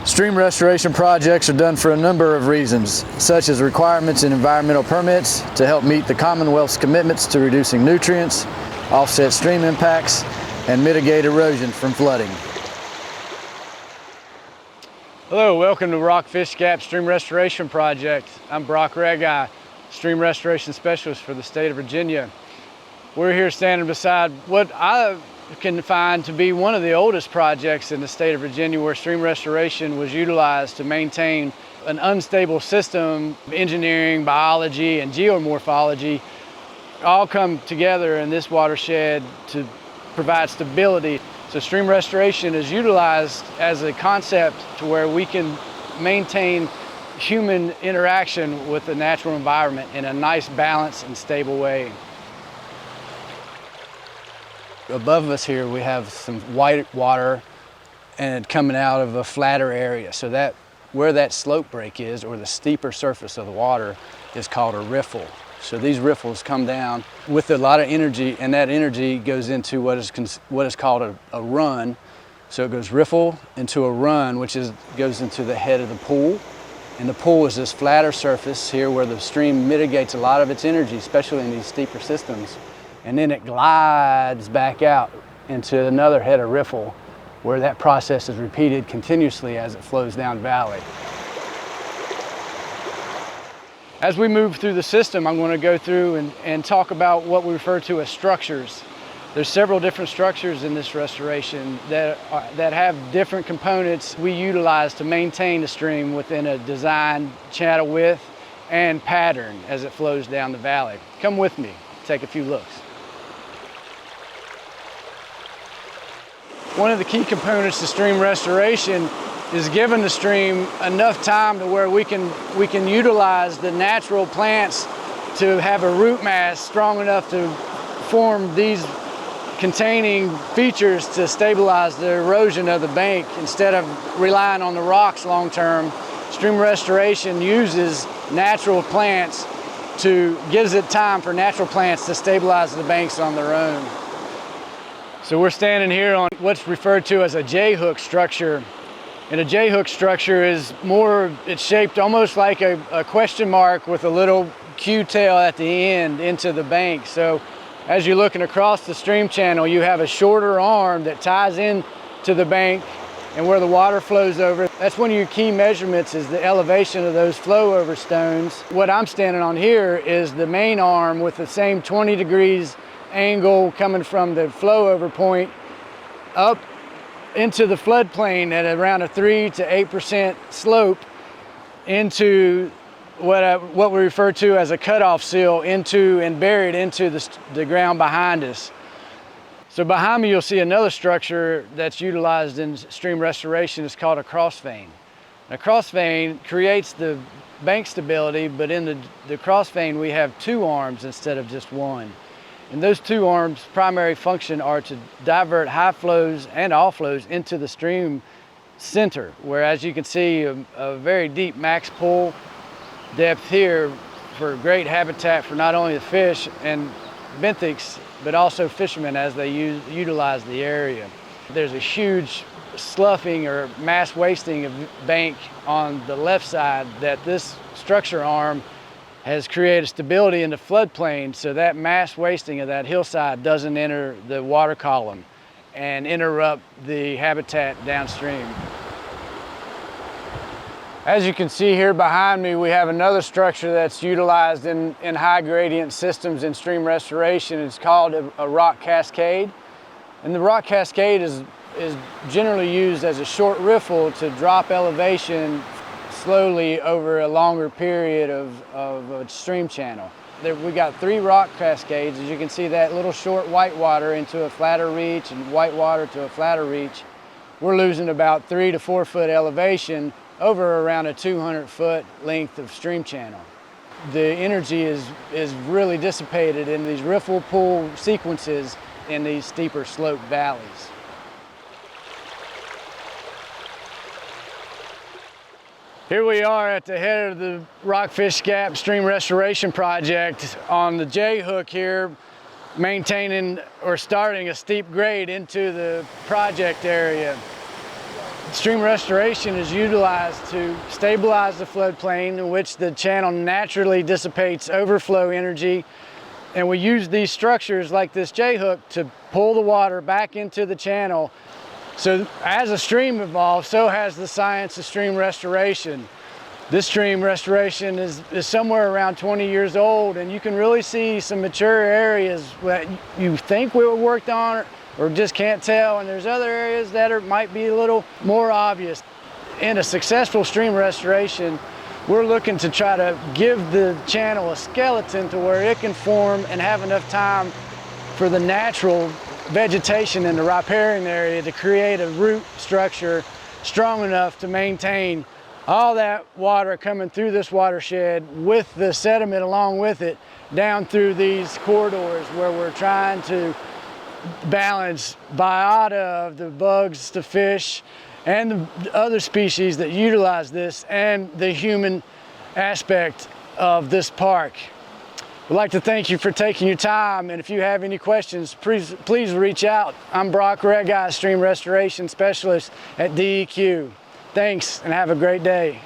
Stream restoration projects are done for a number of reasons, such as requirements in environmental permits to help meet the Commonwealth's commitments to reducing nutrients, offset stream impacts, and mitigate erosion from flooding. Hello, welcome to Rockfish Gap Stream Restoration Project. I'm Reggi, Stream Restoration Specialist for the state of Virginia. We're here standing beside what I can find to be one of the oldest projects in the state of Virginia where stream restoration was utilized to maintain an unstable system. Engineering, biology, and geomorphology all come together in this watershed to provide stability. So stream restoration is utilized as a concept to where we can maintain human interaction with the natural environment in a nice, balanced, and stable way. Above us here we have some white water and coming out of a flatter area. So that where that slope break is, or the steeper surface of the water, is called a riffle. So these riffles come down with a lot of energy, and that energy goes into what is called a run. So it goes riffle into a run, which goes into the head of the pool. And the pool is this flatter surface here where the stream mitigates a lot of its energy, especially in these steeper systems. And then it glides back out into another head of riffle where that process is repeated continuously as it flows down valley. As we move through the system, I'm going to go through and talk about what we refer to as structures. There's several different structures in this restoration that have different components we utilize to maintain the stream within a design, channel width, and pattern as it flows down the valley. Come with me, take a few looks. One of the key components to stream restoration is giving the stream enough time to where we can utilize the natural plants to have a root mass strong enough to form these containing features to stabilize the erosion of the bank instead of relying on the rocks long term. Stream restoration uses natural plants gives it time for natural plants to stabilize the banks on their own. So we're standing here on what's referred to as a J-hook structure. And a J-hook structure it's shaped almost like a question mark with a little Q-tail at the end into the bank. So as you're looking across the stream channel, you have a shorter arm that ties in to the bank and where the water flows over. That's one of your key measurements, is the elevation of those flow over stones. What I'm standing on here is the main arm with the same 20 degrees angle coming from the flow over point up into the floodplain at around a 3 to 8% slope into what we refer to as a cutoff sill, into and buried into the ground behind us. So behind me you'll see another structure that's utilized in stream restoration. It's called a cross vein. A cross vein creates the bank stability, but in the cross vein we have two arms instead of just one. And those two arms' primary function are to divert high flows and all flows into the stream center, where, as you can see, a very deep max pull depth here for great habitat for not only the fish and benthics, but also fishermen as they utilize the area. There's a huge sloughing or mass wasting of bank on the left side that this structure arm has created stability in the floodplain, so that mass wasting of that hillside doesn't enter the water column and interrupt the habitat downstream. As you can see here behind me, we have another structure that's utilized in high gradient systems in stream restoration. It's called a rock cascade. And the rock cascade is generally used as a short riffle to drop elevation slowly over a longer period of a stream channel. We got 3 rock cascades. As you can see, that little short white water into a flatter reach and white water to a flatter reach. We're losing about 3 to 4 foot elevation over around a 200-foot length of stream channel. The energy is really dissipated in these riffle pool sequences in these steeper slope valleys. Here we are at the head of the Rockfish Gap Stream Restoration Project on the J-hook here, maintaining or starting a steep grade into the project area. Stream restoration is utilized to stabilize the floodplain in which the channel naturally dissipates overflow energy. And we use these structures like this J-hook to pull the water back into the channel. So as a stream evolves, so has the science of stream restoration. This stream restoration is somewhere around 20 years old, and you can really see some mature areas that you think we were worked on or just can't tell, and there's other areas that might be a little more obvious. In a successful stream restoration, we're looking to try to give the channel a skeleton to where it can form and have enough time for the natural vegetation in the riparian area to create a root structure strong enough to maintain all that water coming through this watershed with the sediment along with it down through these corridors where we're trying to balance biota of the bugs, the fish, and the other species that utilize this, and the human aspect of this park. We'd like to thank you for taking your time, and if you have any questions, please reach out. I'm Brock Reggi, Stream Restoration Specialist at DEQ. Thanks, and have a great day.